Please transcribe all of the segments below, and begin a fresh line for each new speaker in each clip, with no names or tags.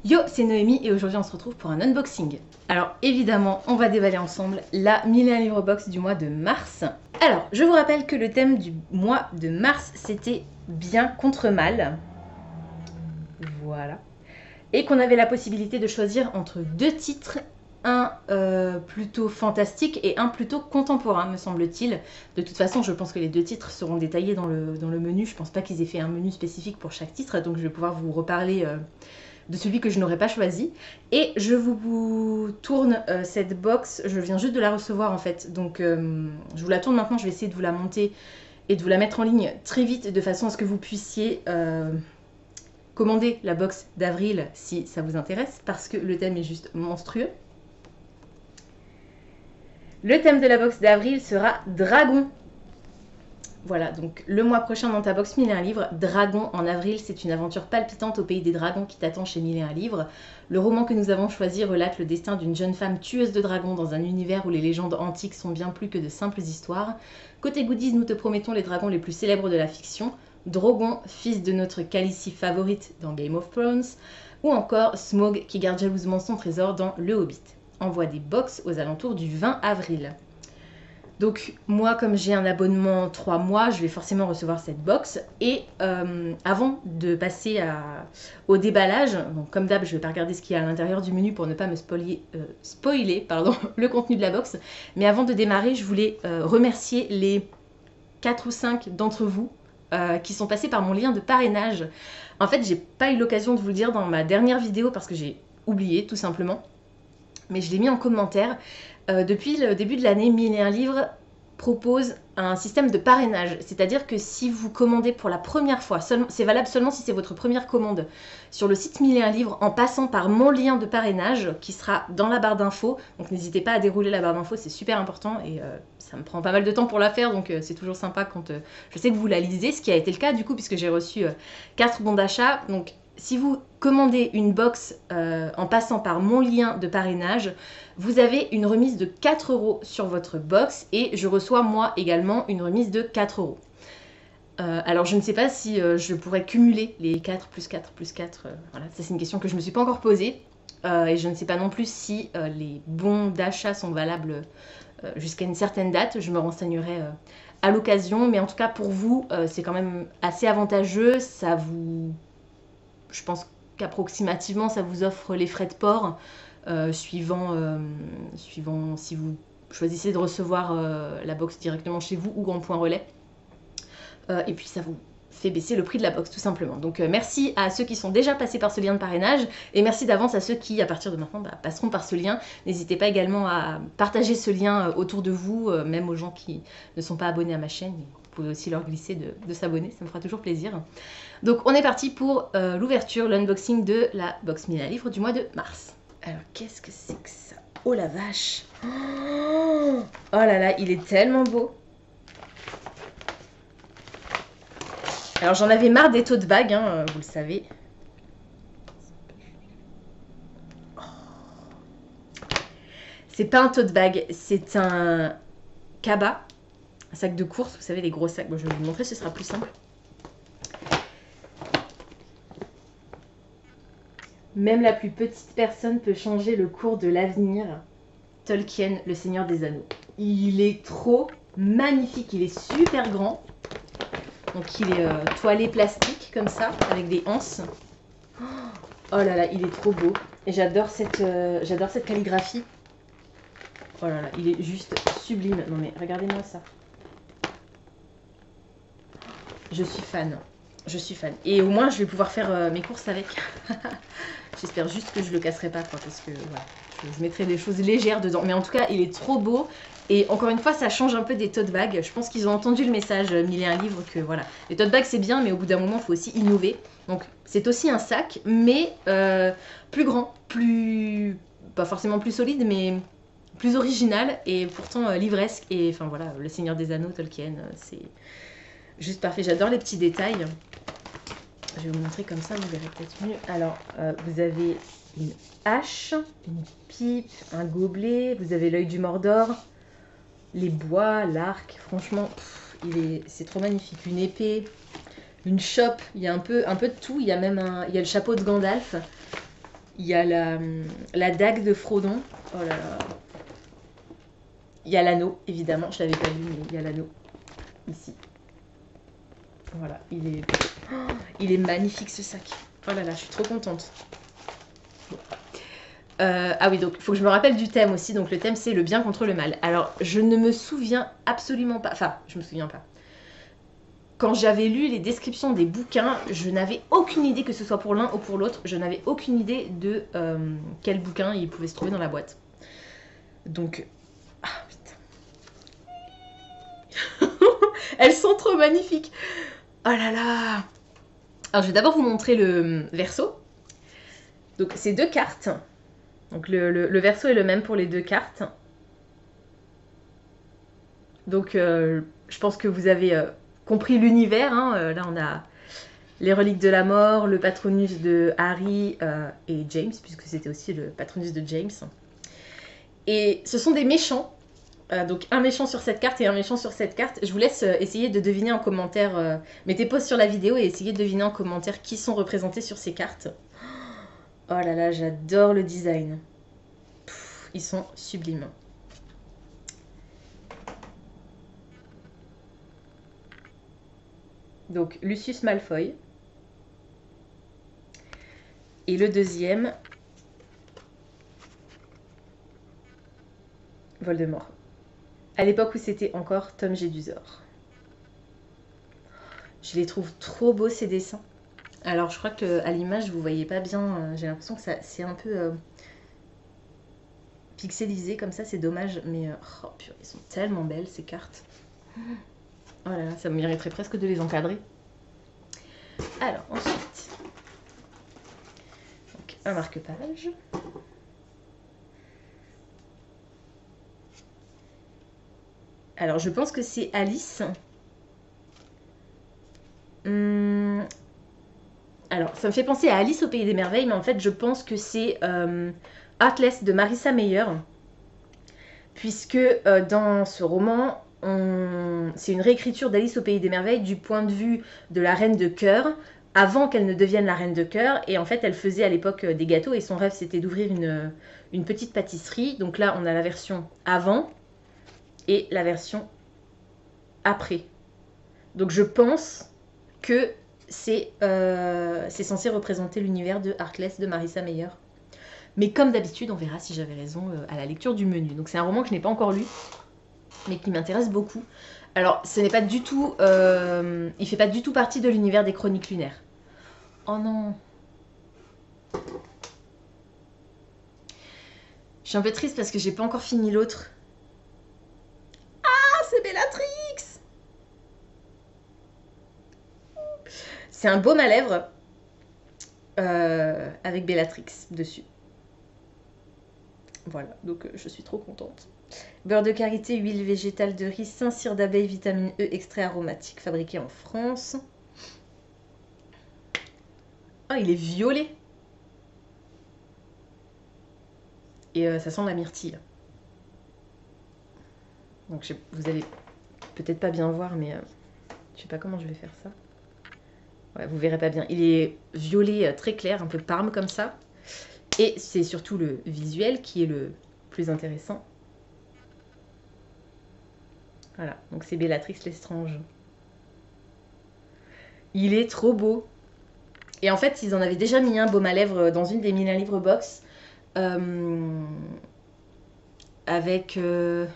Yo, c'est Noémie et aujourd'hui on se retrouve pour un unboxing. Alors évidemment, on va déballer ensemble la 1001 livres box du mois de mars. Alors, je vous rappelle que le thème du mois de mars, c'était bien contre mal. Voilà. Et qu'on avait la possibilité de choisir entre deux titres, un plutôt fantastique et un plutôt contemporain, me semble-t-il. De toute façon, je pense que les deux titres seront détaillés dans le menu. Je pense pas qu'ils aient fait un menu spécifique pour chaque titre, donc je vais pouvoir vous reparler de celui que je n'aurais pas choisi. Et je vous tourne cette box, je viens juste de la recevoir en fait, donc je vous la tourne maintenant, je vais essayer de vous la monter et de vous la mettre en ligne très vite de façon à ce que vous puissiez commander la box d'avril si ça vous intéresse, parce que le thème est juste monstrueux. Le thème de la box d'avril sera Dragon. Voilà, donc le mois prochain dans ta box 1001 livres, Dragon en avril, c'est une aventure palpitante au pays des dragons qui t'attend chez 1001 livres. Le roman que nous avons choisi relate le destin d'une jeune femme tueuse de dragons dans un univers où les légendes antiques sont bien plus que de simples histoires. Côté goodies, nous te promettons les dragons les plus célèbres de la fiction, Drogon, fils de notre Khaleesi favorite dans Game of Thrones, ou encore Smaug qui garde jalousement son trésor dans Le Hobbit. Envoie des box aux alentours du 20 avril. Donc moi, comme j'ai un abonnement 3 mois, je vais forcément recevoir cette box. Et avant de passer au déballage, donc comme d'hab, je ne vais pas regarder ce qu'il y a à l'intérieur du menu pour ne pas me spoiler le contenu de la box. Mais avant de démarrer, je voulais remercier les 4 ou 5 d'entre vous qui sont passés par mon lien de parrainage. En fait, j'ai pas eu l'occasion de vous le dire dans ma dernière vidéo parce que j'ai oublié tout simplement. Mais je l'ai mis en commentaire. Depuis le début de l'année, 1001 livres propose un système de parrainage. C'est-à-dire que si vous commandez pour la première fois, c'est valable seulement si c'est votre première commande sur le site 1001 livres en passant par mon lien de parrainage qui sera dans la barre d'infos. Donc n'hésitez pas à dérouler la barre d'infos, c'est super important et ça me prend pas mal de temps pour la faire. Donc c'est toujours sympa quand je sais que vous la lisez, ce qui a été le cas du coup puisque j'ai reçu 4 bons d'achat. Donc si vous commandez une box en passant par mon lien de parrainage, vous avez une remise de 4 € sur votre box et je reçois moi également une remise de 4 €. Alors je ne sais pas si je pourrais cumuler les 4 plus 4 plus 4, voilà, ça c'est une question que je ne me suis pas encore posée. Et je ne sais pas non plus si les bons d'achat sont valables jusqu'à une certaine date, je me renseignerai à l'occasion, mais en tout cas pour vous, c'est quand même assez avantageux, ça vous... Je pense qu'approximativement ça vous offre les frais de port, suivant si vous choisissez de recevoir la box directement chez vous ou en point relais. Et puis ça vous fait baisser le prix de la box tout simplement. Donc merci à ceux qui sont déjà passés par ce lien de parrainage et merci d'avance à ceux qui à partir de maintenant passeront par ce lien. N'hésitez pas également à partager ce lien autour de vous, même aux gens qui ne sont pas abonnés à ma chaîne. Vous pouvez aussi leur glisser de s'abonner, ça me fera toujours plaisir. Donc on est parti pour l'ouverture, l'unboxing de la box 1001 livres du mois de mars. Alors qu'est-ce que c'est que ça? Oh la vache! Oh là là, il est tellement beau! Alors j'en avais marre des tote bags, hein, vous le savez. C'est pas un tote bag, c'est un cabas, un sac de course, vous savez les gros sacs. Bon, je vais vous montrer, ce sera plus simple. Même la plus petite personne peut changer le cours de l'avenir. Tolkien, le Seigneur des Anneaux. Il est trop magnifique, il est super grand. Donc il est toilé plastique comme ça, avec des anses. Oh là là, il est trop beau. Et j'adore cette calligraphie. Oh là là, il est juste sublime. Non mais regardez-moi ça. Je suis fan. Je suis fan. Et au moins, je vais pouvoir faire mes courses avec. J'espère juste que je le casserai pas, quoi, parce que voilà, je mettrai des choses légères dedans. Mais en tout cas, il est trop beau. Et encore une fois, ça change un peu des tote bags. Je pense qu'ils ont entendu le message 1001 livres que voilà, les tote bags c'est bien, mais au bout d'un moment, il faut aussi innover. Donc c'est aussi un sac, mais plus grand, plus... pas forcément plus solide, mais plus original et pourtant livresque. Et enfin voilà, le Seigneur des Anneaux, Tolkien, c'est juste parfait. J'adore les petits détails. Je vais vous montrer comme ça, vous verrez peut-être mieux. Alors, vous avez une hache, une pipe, un gobelet, vous avez l'œil du Mordor, les bois, l'arc, franchement, c'est trop magnifique. Une épée, une chope, il y a un peu de tout, il y a même il y a le chapeau de Gandalf, Il y a la dague de Frodon. Oh là là. Il y a l'anneau, évidemment. Je l'avais pas vu, mais il y a l'anneau. Ici. Voilà, il est magnifique ce sac. Oh là là, je suis trop contente. Bon. Ah oui, donc il faut que je me rappelle du thème aussi. Donc le thème, c'est le bien contre le mal. Alors, je ne me souviens absolument pas. Enfin, je me souviens pas. Quand j'avais lu les descriptions des bouquins, je n'avais aucune idée, que ce soit pour l'un ou pour l'autre, je n'avais aucune idée de quel bouquin il pouvait se trouver dans la boîte. Donc... Ah putain. Elles sont trop magnifiques. Oh là là. Alors je vais d'abord vous montrer le verso. Donc c'est 2 cartes. Donc le verso est le même pour les 2 cartes. Donc je pense que vous avez compris l'univers. Hein. Là on a les reliques de la mort, le patronus de Harry et James, puisque c'était aussi le patronus de James. Et ce sont des méchants. Donc un méchant sur cette carte et un méchant sur cette carte. Je vous laisse essayer de deviner en commentaire. Mettez pause sur la vidéo et essayez de deviner en commentaire qui sont représentés sur ces cartes. Oh là là, j'adore le design. Pff, ils sont sublimes. Donc Lucius Malfoy. Et le deuxième, Voldemort. À l'époque où c'était encore Tom Jedusor. Je les trouve trop beaux ces dessins. Alors je crois qu'à l'image vous voyez pas bien, j'ai l'impression que c'est un peu pixelisé comme ça, c'est dommage. Mais oh purée, ils sont tellement belles ces cartes. Oh là là, ça me mériterait presque de les encadrer. Alors ensuite, donc, un marque-page. Alors je pense que c'est Alice. Alors ça me fait penser à Alice au Pays des Merveilles, mais en fait je pense que c'est Heartless de Marissa Meyer. Puisque dans ce roman, c'est une réécriture d'Alice au Pays des Merveilles du point de vue de la Reine de Cœur, avant qu'elle ne devienne la Reine de Cœur. Et en fait, elle faisait à l'époque des gâteaux et son rêve, c'était d'ouvrir une petite pâtisserie. Donc là, on a la version avant et la version après. Donc je pense que c'est censé représenter l'univers de Heartless de Marissa Meyer. Mais comme d'habitude, on verra si j'avais raison à la lecture du menu. Donc c'est un roman que je n'ai pas encore lu, mais qui m'intéresse beaucoup. Alors, ce n'est pas du tout... il fait pas du tout partie de l'univers des Chroniques lunaires. Oh non. Je suis un peu triste parce que j'ai pas encore fini l'autre. Ah, c'est Bellatrix. C'est un baume à lèvres avec Bellatrix dessus. Voilà, donc je suis trop contente. Beurre de karité, huile végétale de ricin, cire d'abeille, vitamine E, extrait aromatique, fabriqué en France. Oh, il est violet. Et ça sent la myrtille. Donc vous allez peut-être pas bien voir, mais je sais pas comment je vais faire ça. Ouais, vous verrez pas bien. Il est violet très clair, un peu parme comme ça. Et c'est surtout le visuel qui est le plus intéressant. Voilà, donc c'est Bellatrix Lestrange. Il est trop beau. Et en fait, ils en avaient déjà mis un baume à lèvres dans une des 1001 livres box. Avec... je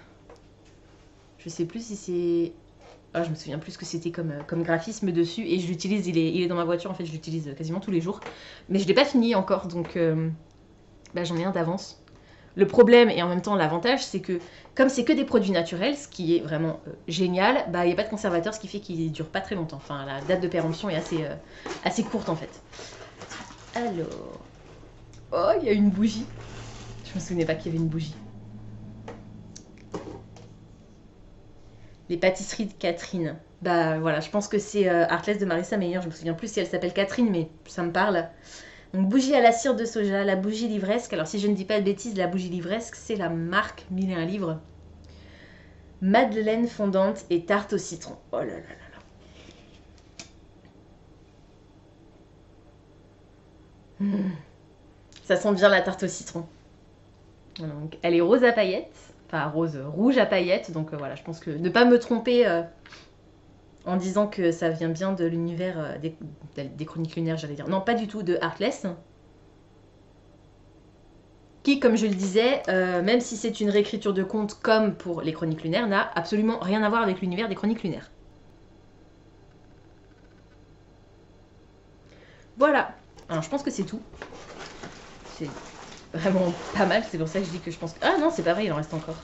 sais plus si c'est... Oh, je me souviens plus ce que c'était comme graphisme dessus. Et je l'utilise, il est dans ma voiture, en fait, je l'utilise quasiment tous les jours. Mais je ne l'ai pas fini encore, donc j'en ai un d'avance. Le problème, et en même temps l'avantage, c'est que comme c'est que des produits naturels, ce qui est vraiment génial, il n'y a pas de conservateur, ce qui fait qu'il ne dure pas très longtemps. Enfin, la date de péremption est assez courte, en fait. Alors... Oh, il y a une bougie. Je me souvenais pas qu'il y avait une bougie. Les pâtisseries de Catherine. Bah voilà, je pense que c'est Heartless de Marissa Meyer. Je me souviens plus si elle s'appelle Catherine, mais ça me parle. Donc bougie à la cire de soja, la bougie livresque. Alors si je ne dis pas de bêtises, la bougie livresque, c'est la marque 1001 livres. Madeleine fondante et tarte au citron. Oh là là là là. Ça sent bien la tarte au citron. Voilà, donc, elle est rose à paillettes. Enfin, rouge à paillettes. Donc voilà, je pense que ne pas me tromper en disant que ça vient bien de l'univers des Chroniques Lunaires, j'allais dire. Non, pas du tout, de Heartless. Qui, comme je le disais, même si c'est une réécriture de conte comme pour les Chroniques Lunaires, n'a absolument rien à voir avec l'univers des Chroniques Lunaires. Voilà. Alors, je pense que c'est tout. C'est vraiment pas mal, c'est pour ça que je dis que je pense que... Ah non, c'est pas vrai, il en reste encore.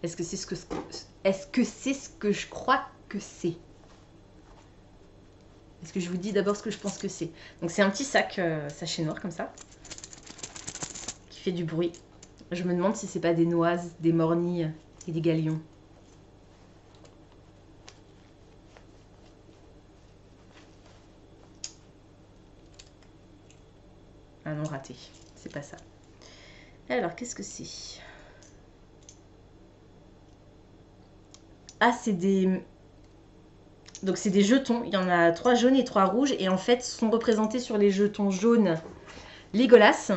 Est-ce que c'est ce que... Est-ce que c'est ce que je crois que c'est? Est-ce que je vous dis d'abord ce que je pense que c'est? Donc c'est un petit sac, sachet noir comme ça, qui fait du bruit. Je me demande si c'est pas des noises, des mornilles et des galions. Ah non, raté. C'est pas ça. Alors, qu'est-ce que c'est? Ah, c'est des... Donc c'est des jetons. Il y en a 3 jaunes et 3 rouges. Et en fait, sont représentés sur les jetons jaunes Legolas.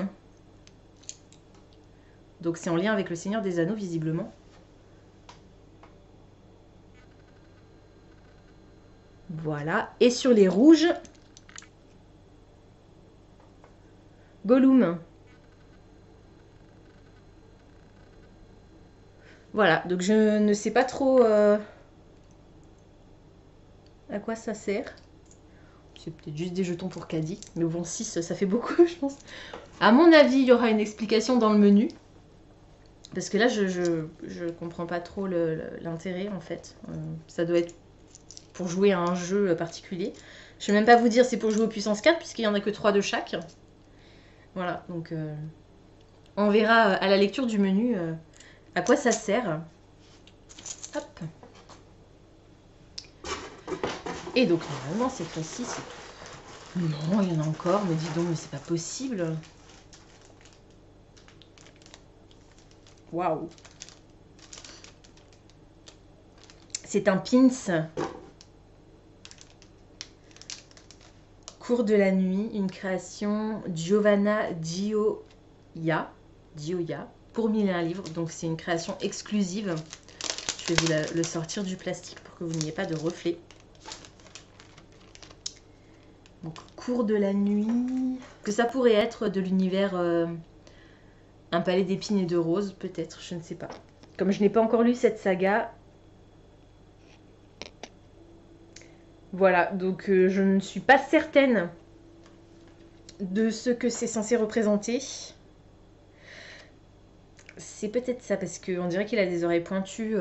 Donc c'est en lien avec le Seigneur des Anneaux, visiblement. Voilà. Et sur les rouges, Gollum. Voilà. Donc je ne sais pas trop à quoi ça sert. C'est peut-être juste des jetons pour caddie. Mais bon, 6, ça fait beaucoup, je pense. À mon avis, il y aura une explication dans le menu. Parce que là, je comprends pas trop l'intérêt, en fait. Ça doit être pour jouer à un jeu particulier. Je ne vais même pas vous dire c'est pour jouer aux puissance 4, puisqu'il n'y en a que 3 de chaque. Voilà, donc on verra à la lecture du menu à quoi ça sert. Hop. Et donc, normalement, cette fois-ci, c'est tout. Non, il y en a encore, mais dis donc, mais c'est pas possible. Waouh. C'est un pins. Cours de la nuit, une création Giovanna Gioia pour 1001 livres. Donc c'est une création exclusive. Je vais vous le sortir du plastique pour que vous n'ayez pas de reflet. Donc Cours de la nuit. Que ça pourrait être de l'univers Un palais d'épines et de roses, peut-être, je ne sais pas. Comme je n'ai pas encore lu cette saga. Voilà, donc je ne suis pas certaine de ce que c'est censé représenter. C'est peut-être ça, parce qu'on dirait qu'il a des oreilles pointues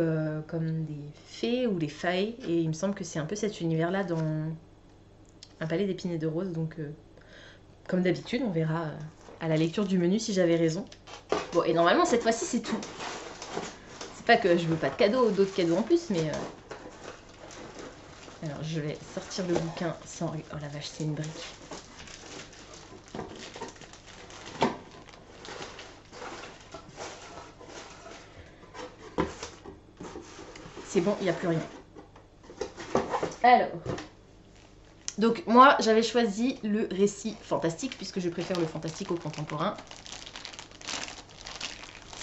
comme des fées ou les failles. Et il me semble que c'est un peu cet univers-là dans Un palais d'épines et de roses. Donc, comme d'habitude, on verra à la lecture du menu si j'avais raison. Bon, et normalement, cette fois-ci, c'est tout. C'est pas que je veux pas de cadeaux, d'autres cadeaux en plus, mais... Alors, je vais sortir le bouquin sans... Oh la vache, c'est une brique. C'est bon, il n'y a plus rien. Alors... Donc, moi, j'avais choisi le récit fantastique, puisque je préfère le fantastique au contemporain.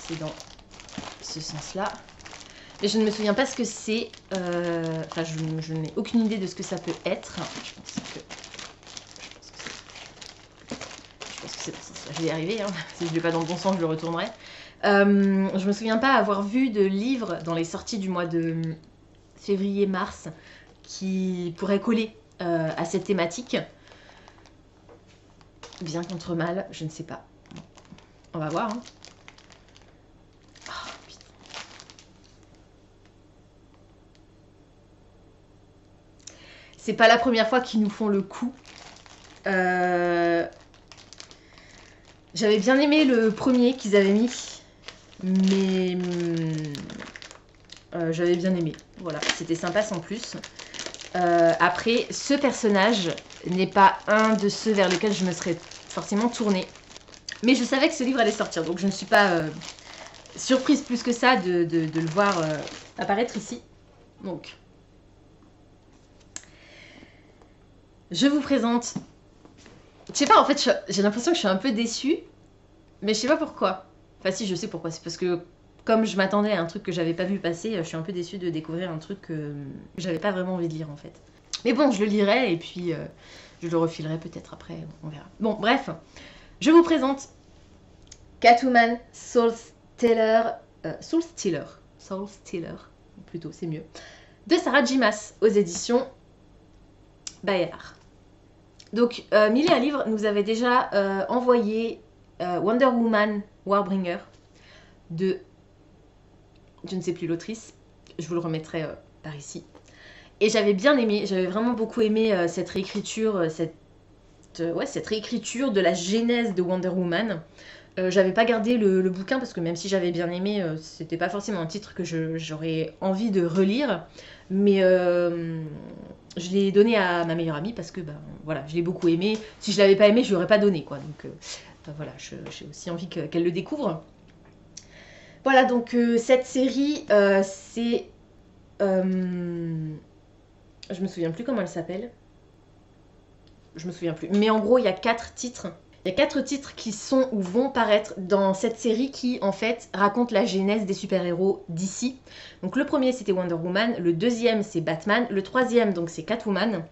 C'est dans ce sens-là. Mais je ne me souviens pas ce que c'est. Enfin, je n'ai aucune idée de ce que ça peut être. Je pense que c'est dans ce sens-là. Je vais y arriver. Hein. Si je ne l'ai pas dans le bon sens, je le retournerai. Je ne me souviens pas avoir vu de livre dans les sorties du mois de février-mars qui pourrait coller à cette thématique. Bien contre mal, je ne sais pas. On va voir. Hein. C'est pas la première fois qu'ils nous font le coup. J'avais bien aimé le premier qu'ils avaient mis. Mais j'avais bien aimé. Voilà, c'était sympa sans plus. Après, ce personnage n'est pas un de ceux vers lesquels je me serais forcément tournée. Mais je savais que ce livre allait sortir. Donc je ne suis pas surprise plus que ça de le voir apparaître ici. Donc, je vous présente... Je sais pas, en fait, j'ai l'impression que je suis un peu déçue, mais je sais pas pourquoi. Enfin si, je sais pourquoi. C'est parce que comme je m'attendais à un truc que j'avais pas vu passer, je suis un peu déçue de découvrir un truc que j'avais pas vraiment envie de lire en fait. Mais bon, je le lirai et puis je le refilerai peut-être après, on verra. Bon, bref, je vous présente Catwoman Soul Stealer, plutôt, c'est mieux, de Sarah J. Maas aux éditions Bayard. Donc, Mille et un livres nous avait déjà envoyé Wonder Woman Warbringer de... je ne sais plus l'autrice, je vous le remettrai par ici. Et j'avais bien aimé, j'avais vraiment beaucoup aimé cette réécriture, cette réécriture de la genèse de Wonder Woman. J'avais pas gardé le bouquin parce que même si j'avais bien aimé, c'était pas forcément un titre que j'aurais envie de relire. Mais je l'ai donné à ma meilleure amie parce que voilà, je l'ai beaucoup aimé. Si je l'avais pas aimé, je l'aurais pas donné quoi. Donc voilà, j'ai aussi envie qu'elle le découvre. Voilà, donc cette série, c'est... je me souviens plus comment elle s'appelle. Je me souviens plus. Mais en gros, il y a 4 titres. Il y a 4 titres qui sont ou vont paraître dans cette série qui, en fait, raconte la genèse des super-héros d'ici. Donc le premier, c'était Wonder Woman. Le deuxième, c'est Batman. Le troisième, donc, c'est Catwoman.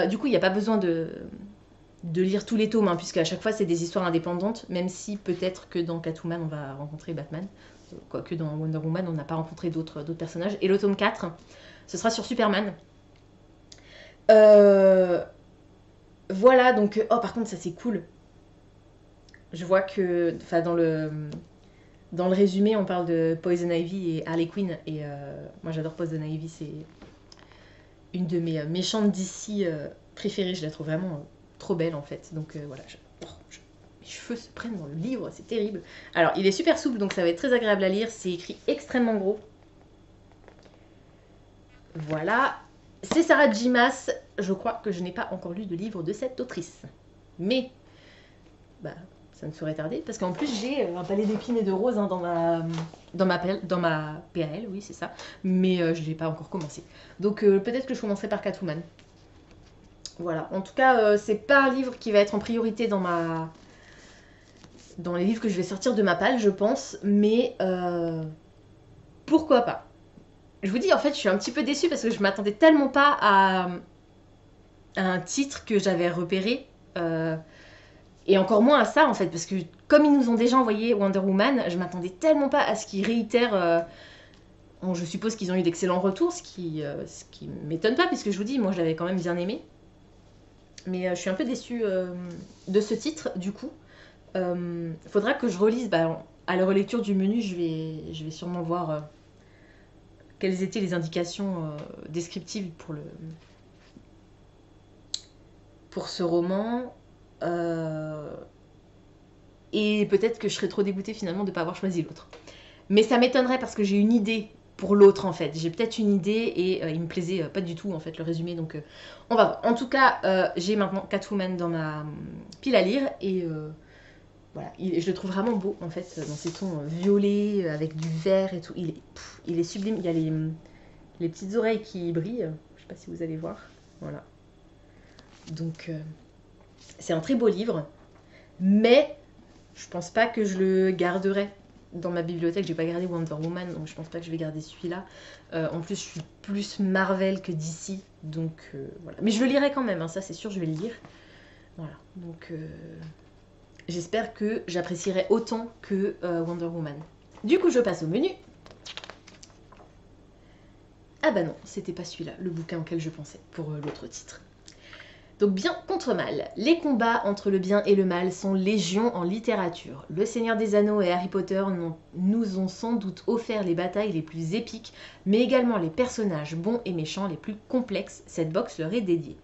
Du coup, il n'y a pas besoin de lire tous les tomes, hein, puisqu'à chaque fois, c'est des histoires indépendantes, même si peut-être que dans Catwoman, on va rencontrer Batman. Quoique dans Wonder Woman, on n'a pas rencontré d'autres personnages. Et le tome 4, ce sera sur Superman. Voilà, donc... oh, par contre, ça, c'est cool. Je vois que... enfin, dans le résumé, on parle de Poison Ivy et Harley Quinn. Et moi, j'adore Poison Ivy. C'est une de mes méchantes d'ici préférées. Je la trouve vraiment trop belle, en fait. Donc, voilà. Mes cheveux se prennent dans le livre. C'est terrible. Alors, il est super souple, donc ça va être très agréable à lire. C'est écrit extrêmement gros. Voilà. C'est Sarah J. Maas. Je crois que je n'ai pas encore lu de livre de cette autrice. Mais... ça ne saurait tarder, parce qu'en plus j'ai un palais d'épines et de roses hein, dans ma PAL, oui c'est ça, mais je ne l'ai pas encore commencé. Donc peut-être que je commencerai par Catwoman. Voilà, en tout cas c'est pas un livre qui va être en priorité dans les livres que je vais sortir de ma palle, je pense, mais pourquoi pas. Je vous dis, en fait, je suis un petit peu déçue parce que je m'attendais tellement pas à un titre que j'avais repéré. Et encore moins à ça, en fait, parce que comme ils nous ont déjà envoyé Wonder Woman, je m'attendais tellement pas à ce qu'ils réitèrent... je suppose qu'ils ont eu d'excellents retours, ce qui m'étonne pas, puisque je vous dis, moi, je l'avais quand même bien aimé. Mais je suis un peu déçue de ce titre, du coup. Faudra que je relise, à la relecture du menu, je vais sûrement voir quelles étaient les indications descriptives pour ce roman. Et peut-être que je serais trop dégoûtée finalement de ne pas avoir choisi l'autre. Mais ça m'étonnerait parce que j'ai une idée pour l'autre en fait. J'ai peut-être une idée et il me plaisait pas du tout en fait le résumé. Donc on va voir. En tout cas, j'ai maintenant Catwoman dans ma pile à lire et voilà. Je le trouve vraiment beau en fait dans ses tons violets avec du vert et tout. Il est sublime. Il y a les petites oreilles qui brillent. Je sais pas si vous allez voir. Voilà. Donc... c'est un très beau livre, mais je pense pas que je le garderai dans ma bibliothèque. J'ai pas gardé Wonder Woman, donc je pense pas que je vais garder celui-là. En plus, je suis plus Marvel que DC, donc voilà. Mais je le lirai quand même, hein, ça c'est sûr, je vais le lire. Voilà, donc j'espère que j'apprécierai autant que Wonder Woman. Du coup, je passe au menu. Ah bah non, c'était pas celui-là, le bouquin auquel je pensais pour l'autre titre. Donc bien contre mal. Les combats entre le bien et le mal sont légion en littérature. Le Seigneur des Anneaux et Harry Potter nous ont sans doute offert les batailles les plus épiques, mais également les personnages bons et méchants les plus complexes. Cette box leur est dédiée.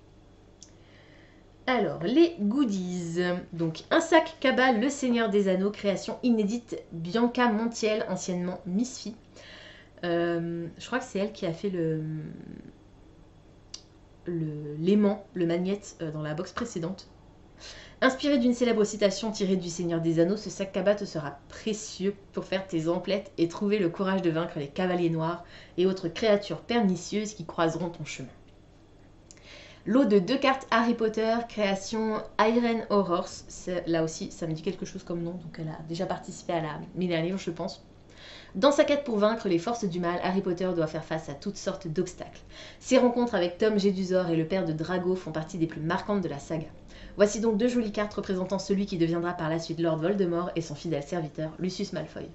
Alors, les goodies. Donc, un sac Cabal, Le Seigneur des Anneaux, création inédite Bianca Montiel, anciennement Miss Fee. Je crois que c'est elle qui a fait l'aimant, le magnète dans la box précédente. Inspiré d'une célèbre citation tirée du Seigneur des Anneaux, ce sac cabas te sera précieux pour faire tes emplettes et trouver le courage de vaincre les cavaliers noirs et autres créatures pernicieuses qui croiseront ton chemin. Lot de 2 cartes Harry Potter, création Irene Horrors. Là aussi, ça me dit quelque chose comme nom, donc elle a déjà participé à la Mille et un livres, je pense. Dans sa quête pour vaincre les forces du mal, Harry Potter doit faire face à toutes sortes d'obstacles. Ses rencontres avec Tom Jedusor et le père de Drago font partie des plus marquantes de la saga. Voici donc 2 jolies cartes représentant celui qui deviendra par la suite Lord Voldemort et son fidèle serviteur, Lucius Malfoy.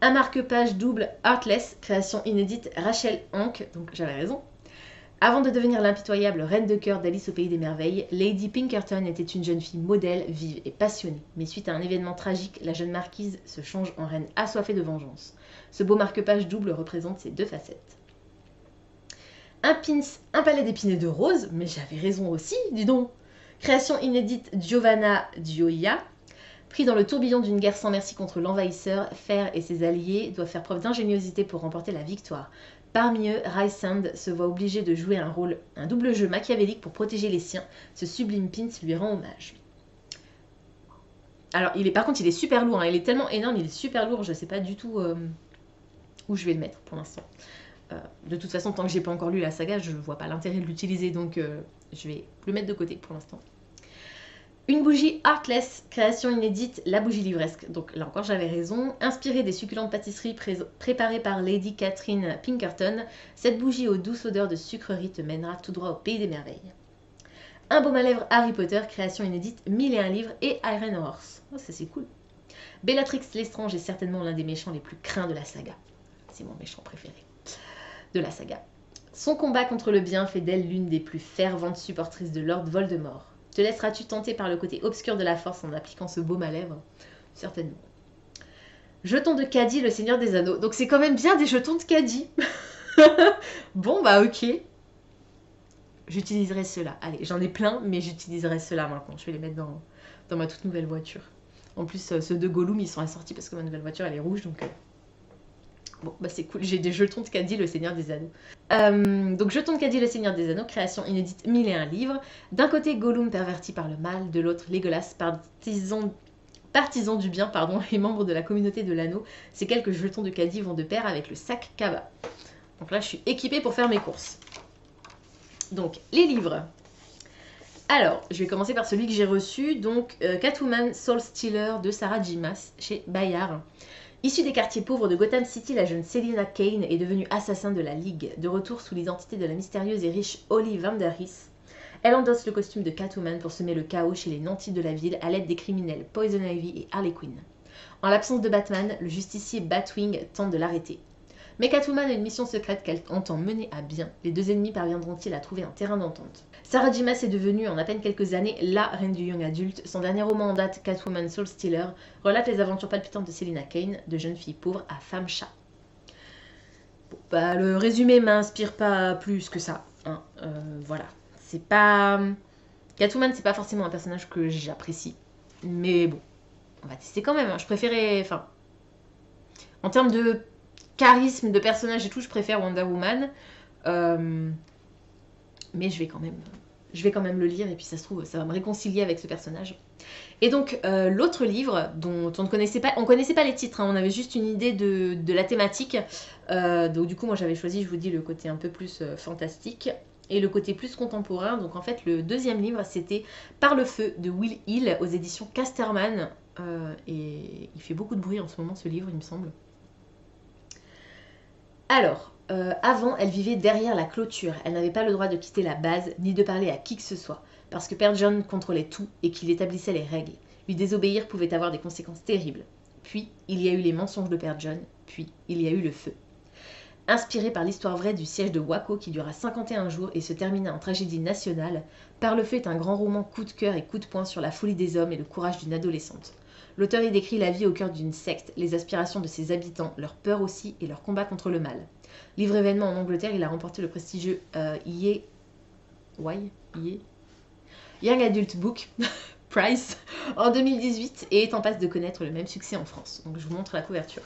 Un marque-page double Heartless, création inédite Rachel Hank, donc j'avais raison. Avant de devenir l'impitoyable reine de cœur d'Alice au pays des merveilles, Lady Pinkerton était une jeune fille modèle, vive et passionnée. Mais suite à un événement tragique, la jeune marquise se change en reine assoiffée de vengeance. Ce beau marque-page double représente ses 2 facettes. Un pins, un palais d'épineux de rose, mais j'avais raison aussi, dis donc. Création inédite Giovanna Gioia. Pris dans le tourbillon d'une guerre sans merci contre l'envahisseur, Fer et ses alliés doivent faire preuve d'ingéniosité pour remporter la victoire. Parmi eux, Rysand se voit obligé de jouer un double jeu machiavélique pour protéger les siens. Ce sublime pins lui rend hommage. Alors, par contre, il est super lourd. Hein. Il est tellement énorme, il est super lourd. Je ne sais pas du tout où je vais le mettre pour l'instant. De toute façon, tant que j'ai pas encore lu la saga, je ne vois pas l'intérêt de l'utiliser. Donc, je vais le mettre de côté pour l'instant. Une bougie Heartless, création inédite, la bougie livresque. Donc là encore j'avais raison. Inspirée des succulentes pâtisseries préparées par Lady Catherine Pinkerton, cette bougie aux douces odeurs de sucrerie te mènera tout droit au pays des merveilles. Un baume à lèvres Harry Potter, création inédite, 1001 livres et Irene Horrors. Oh, ça c'est cool. Bellatrix Lestrange est certainement l'un des méchants les plus craints de la saga. C'est mon méchant préféré de la saga. Son combat contre le bien fait d'elle l'une des plus ferventes supportrices de Lord Voldemort. Te laisseras-tu tenter par le côté obscur de la force en appliquant ce baume à lèvres? Certainement. Jetons de caddie, le Seigneur des Anneaux. Donc c'est quand même bien des jetons de caddie. Bon bah ok. J'utiliserai ceux-là. Allez, j'en ai plein, mais j'utiliserai ceux-là maintenant. Je vais les mettre dans ma toute nouvelle voiture. En plus, ceux de Gollum, ils sont assortis parce que ma nouvelle voiture, elle est rouge, donc... Bon, bah c'est cool, j'ai des jetons de caddie, le Seigneur des Anneaux. Donc jetons de caddie, le Seigneur des Anneaux, création inédite, 1001 livres. D'un côté, Gollum perverti par le mal, de l'autre, Legolas, partisan du bien, et membre de la communauté de l'anneau. Ces quelques jetons de caddie vont de pair avec le sac cabas. Donc là, je suis équipée pour faire mes courses. Donc, les livres. Alors, je vais commencer par celui que j'ai reçu, donc Catwoman Soul Stealer de Sarah J. Maas chez Bayard. Issue des quartiers pauvres de Gotham City, la jeune Selina Kane est devenue assassin de la Ligue. De retour sous l'identité de la mystérieuse et riche Holly Vanderhys, elle endosse le costume de Catwoman pour semer le chaos chez les nantis de la ville à l'aide des criminels Poison Ivy et Harley Quinn. En l'absence de Batman, le justicier Batwing tente de l'arrêter. Mais Catwoman a une mission secrète qu'elle entend mener à bien. Les 2 ennemis parviendront-ils à trouver un terrain d'entente? Sarah J. Maas est devenue en à peine quelques années la reine du young adulte. Son dernier roman en date, Catwoman Soul Stealer, relate les aventures palpitantes de Selina Kane, de jeune fille pauvre à femme chat. Bon, bah, le résumé m'inspire pas plus que ça. Hein. Voilà. C'est pas... Catwoman, c'est pas forcément un personnage que j'apprécie. Mais bon, on va tester quand même. Hein. Je préférais... Enfin... En termes de charisme, de personnage et tout, je préfère Wonder Woman. Mais je vais quand même le lire et puis ça se trouve, ça va me réconcilier avec ce personnage. Et donc, l'autre livre dont on ne connaissait pas, les titres, hein, on avait juste une idée de la thématique. Donc du coup, moi j'avais choisi, je vous dis, le côté un peu plus fantastique et le côté plus contemporain. Donc en fait, le deuxième livre, c'était Par le feu de Will Hill aux éditions Casterman. Et il fait beaucoup de bruit en ce moment, ce livre, il me semble. Alors, avant, elle vivait derrière la clôture. Elle n'avait pas le droit de quitter la base, ni de parler à qui que ce soit, parce que Père John contrôlait tout et qu'il établissait les règles. Lui désobéir pouvait avoir des conséquences terribles. Puis, il y a eu les mensonges de Père John, puis il y a eu le feu. Inspiré par l'histoire vraie du siège de Waco qui dura 51 jours et se termina en tragédie nationale, Par le feu est un grand roman coup de cœur et coup de poing sur la folie des hommes et le courage d'une adolescente. L'auteur y décrit la vie au cœur d'une secte, les aspirations de ses habitants, leur peur aussi et leur combat contre le mal. Livre événement en Angleterre, il a remporté le prestigieux Young Adult Book Prize en 2018 et est en passe de connaître le même succès en France. Donc je vous montre la couverture.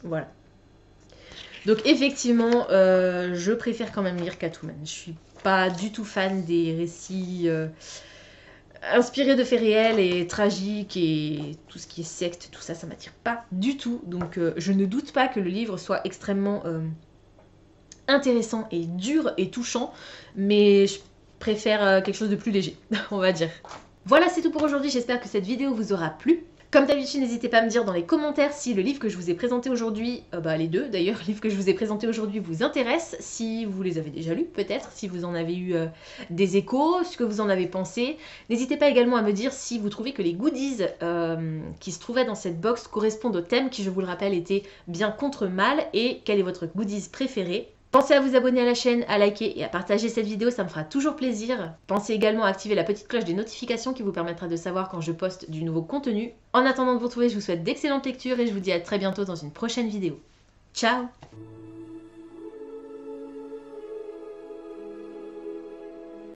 Voilà. Donc effectivement, je préfère quand même lire Catwoman. Je suis pas du tout fan des récits inspirés de faits réels et tragiques et tout ce qui est secte, tout ça, ça m'attire pas du tout. Donc je ne doute pas que le livre soit extrêmement intéressant et dur et touchant, mais je préfère quelque chose de plus léger, on va dire. Voilà, c'est tout pour aujourd'hui, j'espère que cette vidéo vous aura plu. Comme d'habitude, n'hésitez pas à me dire dans les commentaires si le livre que je vous ai présenté aujourd'hui, les deux d'ailleurs, le livre que je vous ai présenté aujourd'hui vous intéresse, si vous les avez déjà lus peut-être, si vous en avez eu des échos, ce que vous en avez pensé. N'hésitez pas également à me dire si vous trouvez que les goodies qui se trouvaient dans cette box correspondent au thème qui, je vous le rappelle, était bien contre mal, et quel est votre goodies préféré. Pensez à vous abonner à la chaîne, à liker et à partager cette vidéo, ça me fera toujours plaisir. Pensez également à activer la petite cloche des notifications qui vous permettra de savoir quand je poste du nouveau contenu. En attendant de vous retrouver, je vous souhaite d'excellentes lectures et je vous dis à très bientôt dans une prochaine vidéo. Ciao!